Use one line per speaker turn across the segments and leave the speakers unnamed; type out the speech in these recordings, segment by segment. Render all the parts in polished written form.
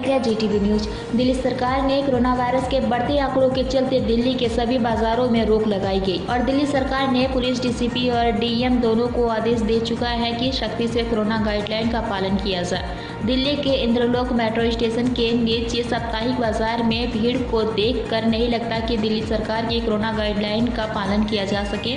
देख रहे हैं जीटीवी न्यूज। दिल्ली सरकार ने कोरोना वायरस के बढ़ते आंकड़ों के चलते दिल्ली के सभी बाजारों में रोक लगाई गई और दिल्ली सरकार ने पुलिस डीसीपी और डीएम दोनों को आदेश दे चुका है कि सख्ती से कोरोना गाइडलाइन का पालन किया जाए। दिल्ली के इंद्रलोक मेट्रो स्टेशन के नीचे साप्ताहिक बाजार में भीड़ को देखकर नहीं लगता कि दिल्ली सरकार की कोरोना गाइडलाइन का पालन किया जा सके।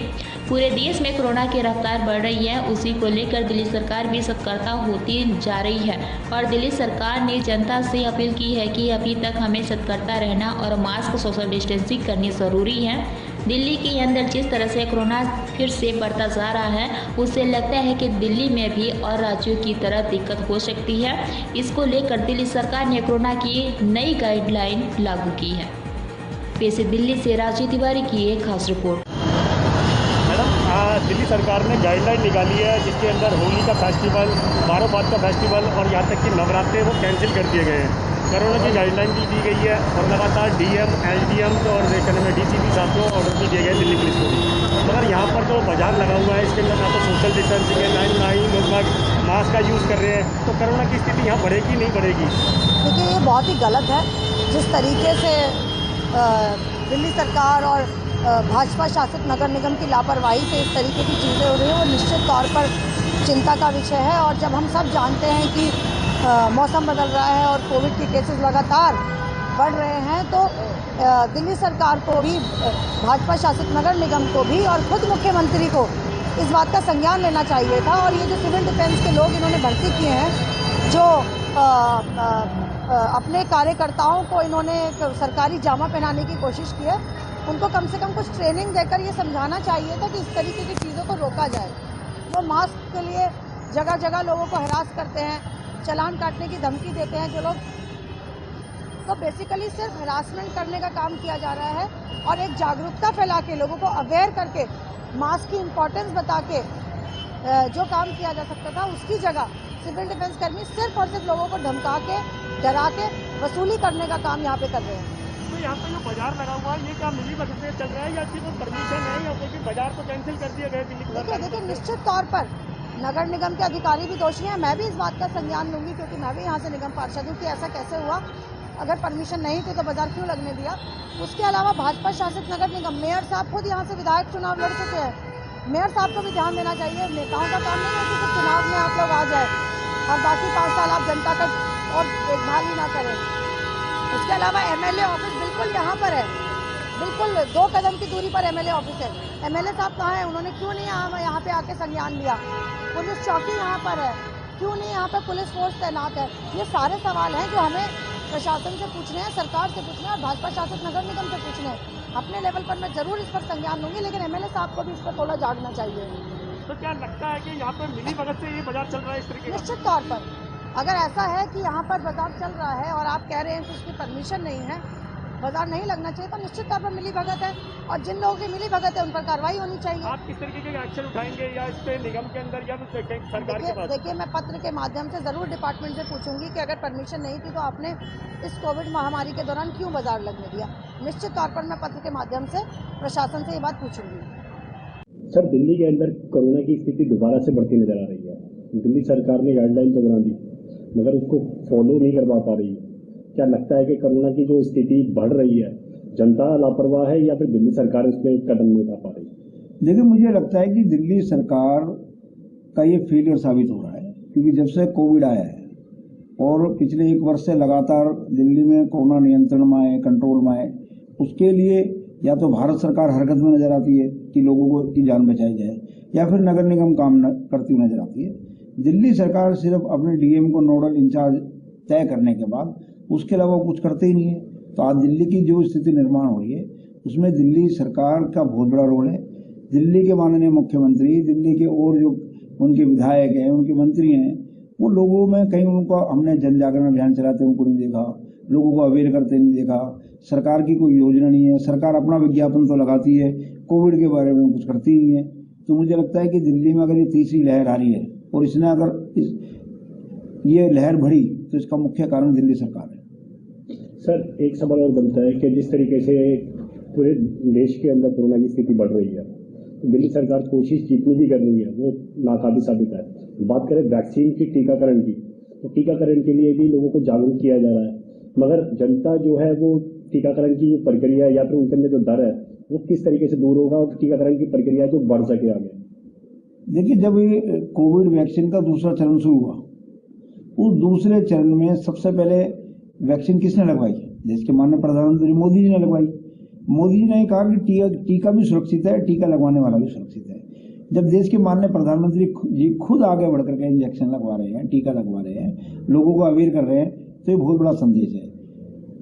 पूरे देश में कोरोना की रफ्तार बढ़ रही है, उसी को लेकर दिल्ली सरकार भी सतर्कता होती जा रही है और दिल्ली सरकार ने जनता से अपील की है कि अभी तक हमें सतर्कता रहना और मास्क, सोशल डिस्टेंसिंग करनी ज़रूरी है। दिल्ली के अंदर जिस तरह से कोरोना फिर से बढ़ता जा रहा है, उससे लगता है कि दिल्ली में भी और राज्यों की तरह दिक्कत हो सकती है। इसको लेकर दिल्ली सरकार ने कोरोना की नई गाइडलाइन लागू की है। पेश दिल्ली से राजीव तिवारी की एक खास रिपोर्ट।
दिल्ली सरकार ने गाइडलाइन निकाली है जिसके अंदर होली का फेस्टिवल, बारोबाद का फेस्टिवल और यहाँ तक कि नवरात्रे वो कैंसिल कर दिए गए हैं। कोरोना की गाइडलाइन भी दी गई है और लगातार डीएम, एसडीएम और डीसीपी साहब को ऑर्डर भी दिए गए दिल्ली पुलिस को भी। मगर यहाँ पर जो बाजार लगा हुआ है इसके अंदर ना तो सोशल डिस्टेंसिंग है, ना ही लोग मास्क का यूज़ कर रहे हैं, तो कोरोना की स्थिति यहाँ बढ़ेगी नहीं बढ़ेगी?
देखिए, ये बहुत ही गलत है जिस तरीके से दिल्ली सरकार और भाजपा शासित नगर निगम की लापरवाही से इस तरीके की चीज़ें हो रही हैं, वो निश्चित तौर पर चिंता का विषय है। और जब हम सब जानते हैं कि मौसम बदल रहा है और कोविड के केसेस लगातार बढ़ रहे हैं, तो दिल्ली सरकार को भी, भाजपा शासित नगर निगम को भी और खुद मुख्यमंत्री को इस बात का संज्ञान लेना चाहिए था। और ये जो सिविल डिफेंस के लोग इन्होंने भर्ती किए हैं, जो अपने कार्यकर्ताओं को इन्होंने सरकारी जामा पहनाने की कोशिश की है, उनको कम से कम कुछ ट्रेनिंग देकर ये समझाना चाहिए था कि इस तरीके की चीज़ों को रोका जाए। वो मास्क के लिए जगह जगह लोगों को हरास करते हैं, चालान काटने की धमकी देते हैं जो लोग, तो बेसिकली सिर्फ हरासमेंट करने का काम किया जा रहा है। और एक जागरूकता फैला के लोगों को अवेयर करके मास्क की इम्पोर्टेंस बता के जो काम किया जा सकता था, उसकी जगह सिविल डिफेंस कर्मी सिर्फ और सिर्फ लोगों को धमका के, डरा के वसूली करने का काम यहाँ पे कर रहे हैं।
तो यहाँ पे जो बाजार लगा हुआ है, ये क्या मिली भगत से चल रहा है या सिर्फ परमिशन है, या क्योंकि बाजार को कैंसिल कर दिया गया दिल्ली सरकार?
देखिए, निश्चित तौर पर नगर निगम के अधिकारी भी दोषी हैं। मैं भी इस बात का संज्ञान लूंगी क्योंकि मैं भी यहाँ से निगम पार्षद हूँ कि ऐसा कैसे हुआ। अगर परमिशन नहीं थी तो बाजार क्यों लगने दिया। उसके अलावा भाजपा शासित नगर निगम, मेयर साहब खुद यहाँ से विधायक चुनाव लड़ चुके हैं। मेयर साहब को भी ध्यान देना चाहिए। नेताओं का काम नहीं है कि सिर्फ चुनाव में आप लोग आ जाए और बाकी 5 साल आप जनता का और देखभाल ही ना करें। उसके अलावा एमएलए ऑफिस बिल्कुल यहाँ पर है, बिल्कुल 2 कदम की दूरी पर एमएलए ऑफिस है। एमएलए साहब कहाँ हैं? उन्होंने क्यों नहीं यहाँ पे आके संज्ञान लिया? पुलिस चौकी यहाँ पर है, क्यों नहीं यहाँ पर पुलिस फोर्स तैनात है? ये सारे सवाल हैं जो हमें प्रशासन से पूछने हैं, सरकार से पूछने हैं और भाजपा शासित नगर निगम से पूछने हैं। अपने लेवल पर मैं जरूर इस पर संज्ञान लूँगी, लेकिन एमएलए साहब को भी इस पर थोड़ा जागना चाहिए।
तो क्या लगता है कि यहाँ पर मिली भगत से ये बाजार चल रहा है इस तरीके?
निश्चित तौर पर अगर ऐसा है कि यहाँ पर बाजार चल रहा है और आप कह रहे हैं कि उसकी परमिशन नहीं है, बाजार नहीं लगना चाहिए, तो निश्चित तौर पर मिली भगत है और जिन लोगों की मिली भगत है उन पर कार्रवाई होनी चाहिए।
आप किस तरीके के एक्शन उठाएंगे या इस पे निगम के अंदर या सरकार के पास?
देखिए, मैं पत्र के माध्यम से ज़रूर डिपार्टमेंट से पूछूंगी कि अगर परमिशन नहीं थी तो आपने इस कोविड महामारी के दौरान क्यों बाजार लगने दिया। निश्चित तौर पर मैं पत्र के माध्यम से प्रशासन से ये बात पूछूंगी।
सर, दिल्ली के अंदर कोरोना की स्थिति दोबारा से बढ़ती नजर आ रही है। दिल्ली सरकार ने गाइडलाइन तो बना दी मगर उसको फॉलो नहीं कर पा रही है। क्या लगता है कि कोरोना की जो स्थिति बढ़ रही है, जनता लापरवाह है या फिर दिल्ली सरकार इसमें कदम नहीं उठा पा रही?
देखिए, मुझे लगता है कि दिल्ली सरकार का ये फेलियर साबित हो रहा है क्योंकि जब से कोविड आया है और पिछले 1 वर्ष से लगातार दिल्ली में कोरोना नियंत्रण में आए, कंट्रोल में आए, उसके लिए या तो भारत सरकार हरकत में नजर आती है कि लोगों को की जान बचाई जाए, या फिर नगर निगम काम करती हुई नजर आती है। दिल्ली सरकार सिर्फ अपने डीएम को नोडल इंचार्ज तय करने के बाद उसके अलावा कुछ करते ही नहीं है। तो आज दिल्ली की जो स्थिति निर्माण हो रही है उसमें दिल्ली सरकार का बहुत बड़ा रोल है। दिल्ली के माननीय मुख्यमंत्री, दिल्ली के और जो उनके विधायक हैं, उनके मंत्री हैं, वो लोगों में कहीं उनको हमने जन जागरण अभियान चलाते उनको नहीं देखा, लोगों को अवेयर करते नहीं देखा। सरकार की कोई योजना नहीं है, सरकार अपना विज्ञापन तो लगाती है, कोविड के बारे में कुछ करती नहीं है। तो मुझे लगता है कि दिल्ली में अगर ये तीसरी लहर आ रही है और इसने अगर ये लहर बढ़ी तो इसका मुख्य कारण दिल्ली सरकार है।
सर, एक सवाल और बनता है कि जिस तरीके से पूरे देश के अंदर कोरोना की स्थिति बढ़ रही है, तो दिल्ली सरकार कोशिश जितनी भी कर रही है वो नाकाबिज साबित है। बात करें वैक्सीन की, टीकाकरण की, तो टीकाकरण के लिए भी लोगों को जागरूक किया जा रहा है, मगर जनता जो है वो टीकाकरण की जो प्रक्रिया या फिर उनके अंदर जो डर है वो किस तरीके से दूर होगा और टीकाकरण की प्रक्रिया जो बढ़ सके आगे।
देखिए, जब ये कोविड वैक्सीन का दूसरा चरण शुरू हुआ, उस दूसरे चरण में सबसे पहले वैक्सीन किसने लगवाई? देश के माननीय प्रधानमंत्री मोदी जी ने लगवाई। मोदी जी ने कहा कि टीका भी सुरक्षित है, टीका लगवाने वाला भी सुरक्षित है। जब देश के माननीय प्रधानमंत्री जी खुद आगे बढ़कर के इंजेक्शन लगवा रहे हैं, टीका लगवा रहे हैं, लोगों को अवेयर कर रहे हैं, तो ये बहुत बड़ा संदेश है।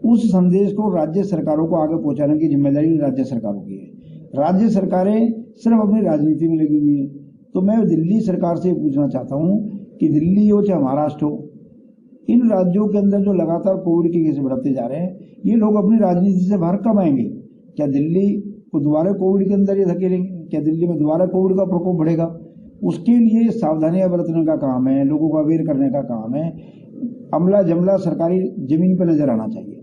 उस संदेश को राज्य सरकारों को आगे पहुंचाने की जिम्मेदारी राज्य सरकारों की है। राज्य सरकारें सिर्फ अपनी राजनीति में लगी हुई है। तो मैं दिल्ली सरकार से पूछना चाहता हूं कि दिल्ली हो चाहे महाराष्ट्र हो, इन राज्यों के अंदर जो लगातार कोविड के केस बढ़ते जा रहे हैं, ये लोग अपनी राजनीति से बाहर कब आएंगे? क्या दिल्ली को दोबारा कोविड के अंदर ये धकेलेंगे? क्या दिल्ली में दोबारा कोविड का प्रकोप बढ़ेगा? उसके लिए सावधानियां बरतने का काम है, लोगों को अवेयर करने का काम है। अमला जमला सरकारी जमीन पर नजर आना चाहिए।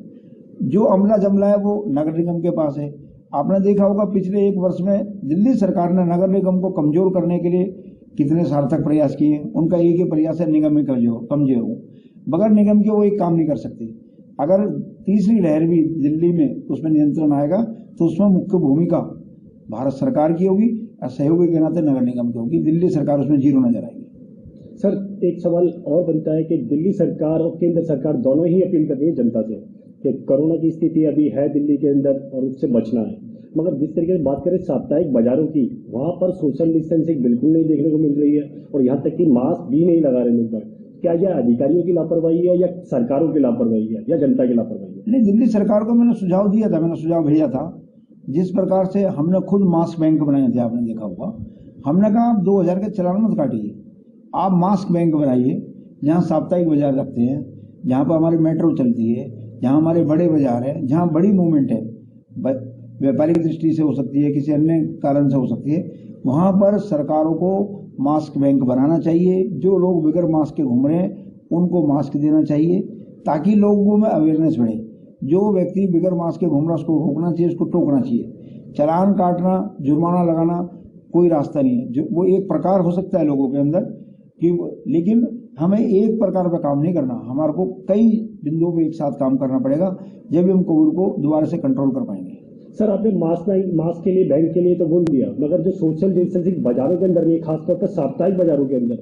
जो अमला जमला है वो नगर निगम के पास है। आपने देखा होगा पिछले एक वर्ष में दिल्ली सरकार ने नगर निगम को कमजोर करने के लिए कितने सार्थक प्रयास किए। उनका एक ही प्रयास है निगम में कमजोर हो, बगैर निगम के वो एक काम नहीं कर सकते। अगर तीसरी लहर भी दिल्ली में उसमें नियंत्रण आएगा तो उसमें मुख्य भूमिका भारत सरकार की होगी और सहयोगी के नाते नगर निगम की होगी। दिल्ली सरकार उसमें जीरो नजर आएगी।
सर, एक सवाल और बनता है कि दिल्ली सरकार और केंद्र सरकार दोनों ही अपील कर रही है जनता से कि कोरोना की स्थिति अभी है दिल्ली के अंदर और उससे बचना है, मगर जिस तरीके से बात करें साप्ताहिक बाजारों की, वहां पर सोशल डिस्टेंसिंग बिल्कुल नहीं देखने को मिल रही है और यहाँ तक कि मास्क भी नहीं लगा रहे लोग। क्या यह अधिकारियों की लापरवाही है या सरकारों की लापरवाही है या जनता की लापरवाही है?
नहीं, दिल्ली सरकार को मैंने सुझाव दिया था, मैंने सुझाव भेजा था। जिस प्रकार से हमने खुद मास्क बैंक बनाए थे, आपने देखा होगा, हमने कहा आप 2000 के चलान मत काटिए, आप मास्क बैंक बनाइए जहाँ साप्ताहिक बाजार रखते हैं, जहाँ पर हमारी मेट्रो चलती है, जहाँ हमारे बड़े बाजार है, जहाँ बड़ी मूवमेंट है, व्यापारिक दृष्टि से हो सकती है, किसी अन्य कारण से हो सकती है, वहाँ पर सरकारों को मास्क बैंक बनाना चाहिए। जो लोग बगैर मास्क के घूम रहे हैं उनको मास्क देना चाहिए ताकि लोगों में अवेयरनेस बढ़े। जो व्यक्ति बगैर मास्क के घूम रहा है उसको रोकना चाहिए, उसको टोकना चाहिए। चालान काटना, जुर्माना लगाना कोई रास्ता नहीं है। जो वो एक प्रकार हो सकता है लोगों के अंदर कि, लेकिन हमें एक प्रकार का काम नहीं करना, हमारे को कई बिंदुओं पे एक साथ काम करना पड़ेगा, जब हम कोविड को दोबारा से कंट्रोल कर पाएंगे।
सर, आपने मास्क के लिए, बैंक के लिए तो बोल दिया, मगर जो सोशल डिस्टेंसिंग बाजारों के अंदर नहीं, खासतौर पर साप्ताहिक बाजारों के अंदर,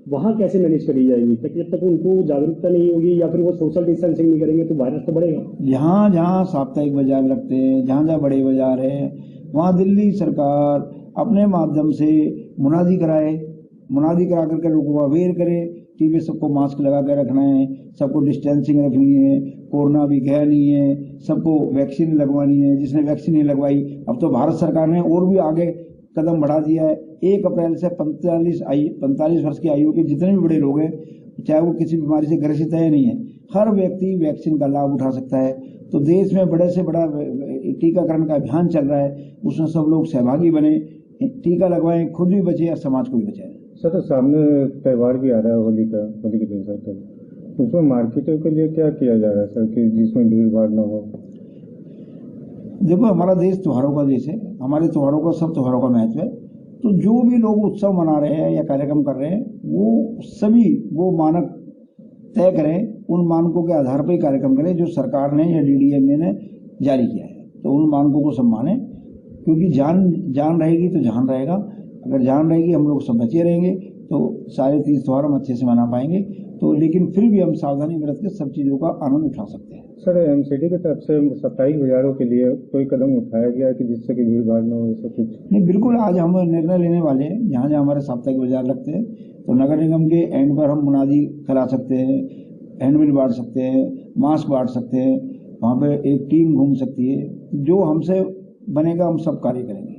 वहाँ कैसे मैनेज करी जाएगी? जब तक उनको जागरूकता नहीं होगी या फिर वो सोशल डिस्टेंसिंग नहीं करेंगे तो वायरस तो बढ़ेगा।
जहाँ जहाँ साप्ताहिक बाजार लगते हैं, जहाँ जहाँ बड़े बाजार हैं, वहाँ दिल्ली सरकार अपने माध्यम से मुनादी करा करके लोगों को अवेयर करे कि वे सबको मास्क लगा कर रखना है, सबको डिस्टेंसिंग रखनी है, कोरोना भी गया नहीं है, सबको वैक्सीन लगवानी है। जिसने वैक्सीन नहीं लगवाई, अब तो भारत सरकार ने और भी आगे कदम बढ़ा दिया है। 1 अप्रैल से 45 वर्ष की आयु के जितने भी बड़े लोग हैं, चाहे वो किसी बीमारी से ग्रसित है या नहीं है, हर व्यक्ति वैक्सीन का लाभ उठा सकता है। तो देश में बड़े से बड़ा टीकाकरण का अभियान चल रहा है, उसमें सब लोग सहभागी बने, टीका लगवाएं, खुद भी बचे और समाज को भी बचाएं।
सर, तो सामने त्यौहार भी आ रहा है, होली के दिन सर, तो उसमें मार्केटों के लिए क्या किया जा रहा है सर कि जिसमें भीड़ भाड़ न हो?
देखो, हमारा देश त्योहारों का देश है, हमारे त्योहारों का, सब त्योहारों का महत्व है। तो जो भी लोग उत्सव मना रहे हैं या कार्यक्रम कर रहे हैं, वो सभी वो मानक तय करें, उन मानकों के आधार पर ही कार्यक्रम करें जो सरकार ने या DDMA ने जारी किया है। तो उन मानकों को सम्मानें, क्योंकि जान रहेगी तो जहान रहेगा। अगर जान रहेगी, हम लोग सब बचे रहेंगे, तो सारे तीज त्योहार हम अच्छे से मना पाएंगे। तो लेकिन फिर भी हम सावधानी बरत के सब चीज़ों का आनंद उठा सकते हैं।
सर, MCD की तरफ से साप्ताहिक बाजारों के लिए कोई कदम उठाया गया है कि जिससे कि भीड़ भाड़ न हो, ऐसा कुछ?
नहीं, बिल्कुल, आज हम निर्णय लेने वाले हैं। जहाँ जहाँ हमारे साप्ताहिक बाजार लगते हैं तो नगर निगम के एंड पर हम मुनादी करा सकते हैं, हैंडबिल बांट सकते हैं, मास्क बांट सकते हैं, वहाँ पर एक टीम घूम सकती है। जो हमसे बनेगा हम सब कार्य करेंगे।